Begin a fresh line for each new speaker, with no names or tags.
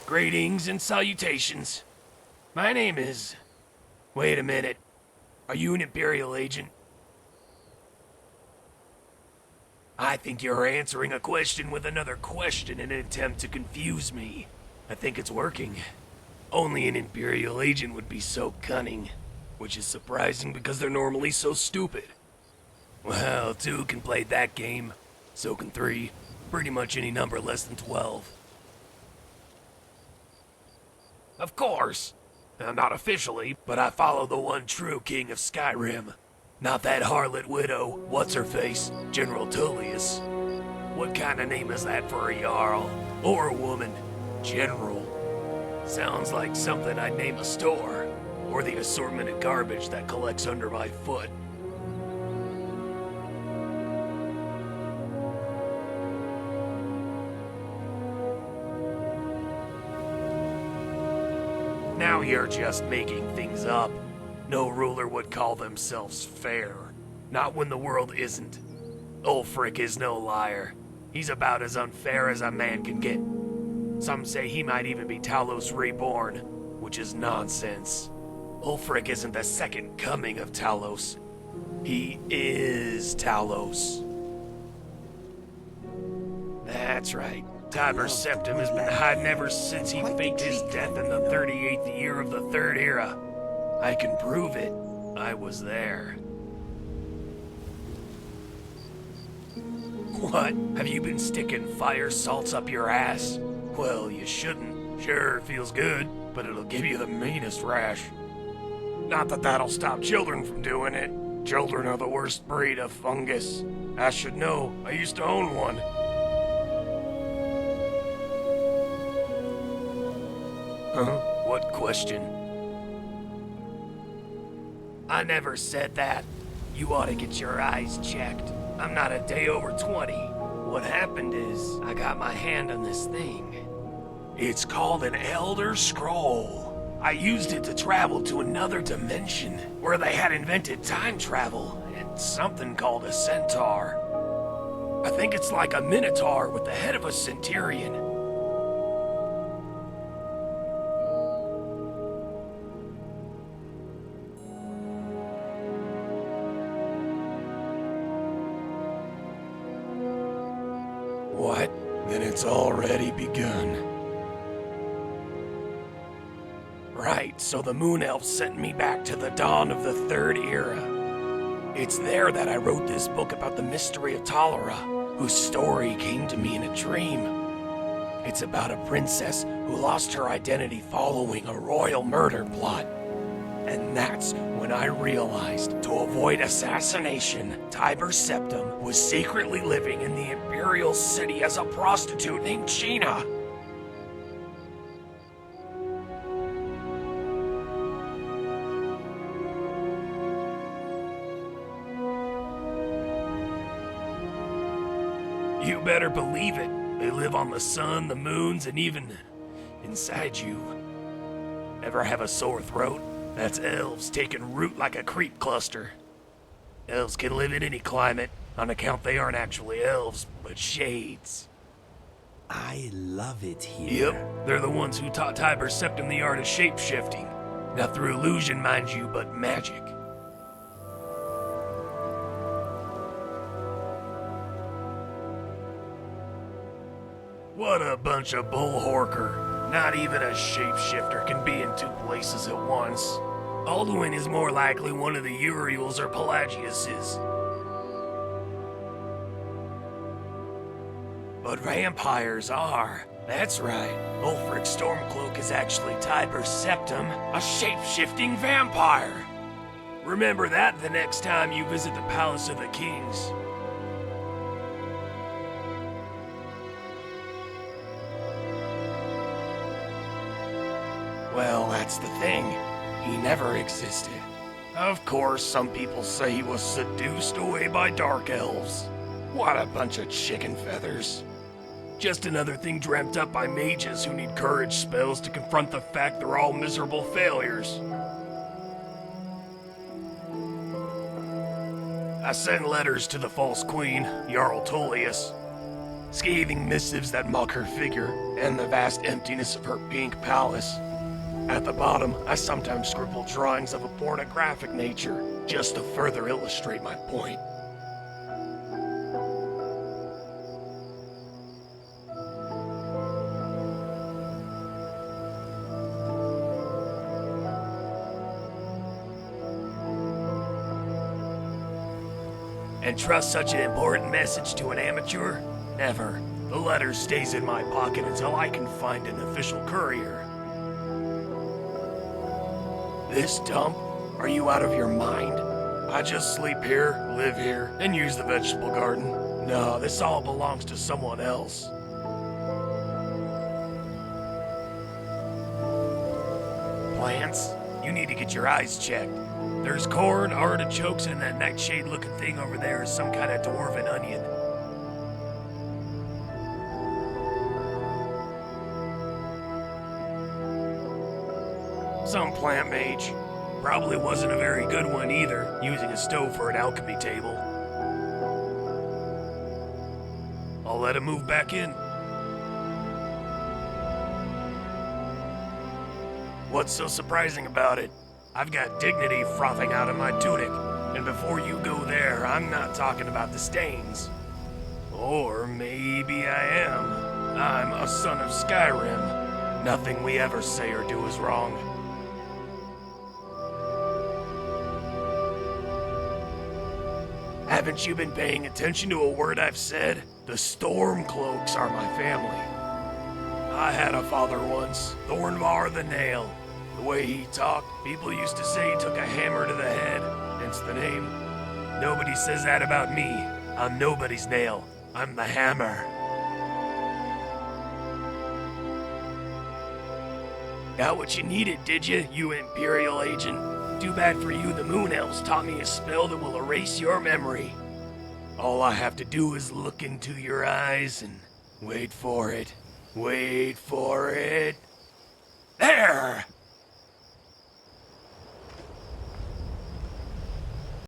Greetings and salutations. My name is... Wait a minute. Are you an Imperial agent? I think you're answering a question with another question in an attempt to confuse me. I think it's working. Only an Imperial agent would be so cunning, which is surprising because they're normally so stupid. Well, 2 can play that game, so can 3. Pretty much any number less than 12. Of course. Not officially, but I follow the one true king of Skyrim. Not that harlot widow, what's-her-face, General Tullius. What kind of name is that for a Jarl? Or a woman? General. Sounds like something I'd name a store, or the assortment of garbage that collects under my foot. Now you're just making things up. No ruler would call themselves fair. Not when the world isn't. Ulfric is no liar. He's about as unfair as a man can get. Some say he might even be Talos reborn, which is nonsense. Ulfric isn't the second coming of Talos. He is Talos. That's right. Tiber Septim has been hiding ever since he faked his death in the 38th year of the Third Era. I can prove it. I was there. What? Have you been sticking fire salts up your ass? Well, you shouldn't. Sure, it feels good, but it'll give you the meanest rash. Not that that'll stop children from doing it. Children are the worst breed of fungus. I should know. I used to own one. Huh? What question? I never said that. You ought to get your eyes checked. I'm not a day over 20. What happened is, I got my hand on this thing. It's called an Elder Scroll. I used it to travel to another dimension, where they had invented time travel, and something called a centaur. I think it's like a minotaur with the head of a centurion. What? Then it's already begun. Right, so the Moon Elves sent me back to the dawn of the Third Era. It's there that I wrote this book about the mystery of Talara, whose story came to me in a dream. It's about a princess who lost her identity following a royal murder plot. And that's when I realized, to avoid assassination, Tiber Septim was secretly living in the Imperial City as a prostitute named Gina. You better believe it. They live on the sun, the moons, and even inside you. Ever have a sore throat? That's elves taking root like a creep cluster. Elves can live in any climate, on account they aren't actually elves, but shades.
I love it here.
Yep, they're the ones who taught Tiber Septim the art of shape-shifting. Not through illusion, mind you, but magic. What a bunch of bullhorker. Not even a shapeshifter can be in 2 places at once. Alduin is more likely one of the Uriels or Pelagiuses. But vampires are. That's right. Ulfric Stormcloak is actually Tiber Septim, a shape-shifting vampire. Remember that the next time you visit the Palace of the Kings. Well, that's the thing. He never existed. Of course, some people say he was seduced away by dark elves. What a bunch of chicken feathers. Just another thing dreamt up by mages who need courage spells to confront the fact they're all miserable failures. I sent letters to the false queen, Jarl Tullius. Scathing missives that mock her figure and the vast emptiness of her pink palace. At the bottom, I sometimes scribble drawings of a pornographic nature, just to further illustrate my point. And trust such an important message to an amateur? Never. The letter stays in my pocket until I can find an official courier. This dump? Are you out of your mind? I just sleep here, live here, and use the vegetable garden. No, this all belongs to someone else. Plants? You need to get your eyes checked. There's corn, artichokes, and that nightshade-looking thing over there is some kind of dwarven onion. Some plant mage. Probably wasn't a very good one either, using a stove for an alchemy table. I'll let him move back in. What's so surprising about it? I've got dignity frothing out of my tunic, and before you go there, I'm not talking about the stains. Or maybe I am. I'm a son of Skyrim. Nothing we ever say or do is wrong. Haven't you been paying attention to a word I've said? The Stormcloaks are my family. I had a father once, Thornvar the Nail. The way he talked, people used to say he took a hammer to the head, hence the name. Nobody says that about me. I'm nobody's nail. I'm the hammer. Got what you needed, did you, you Imperial agent? Too bad for you, the Moon Elves taught me a spell that will erase your memory. All I have to do is look into your eyes and wait for it. Wait for it.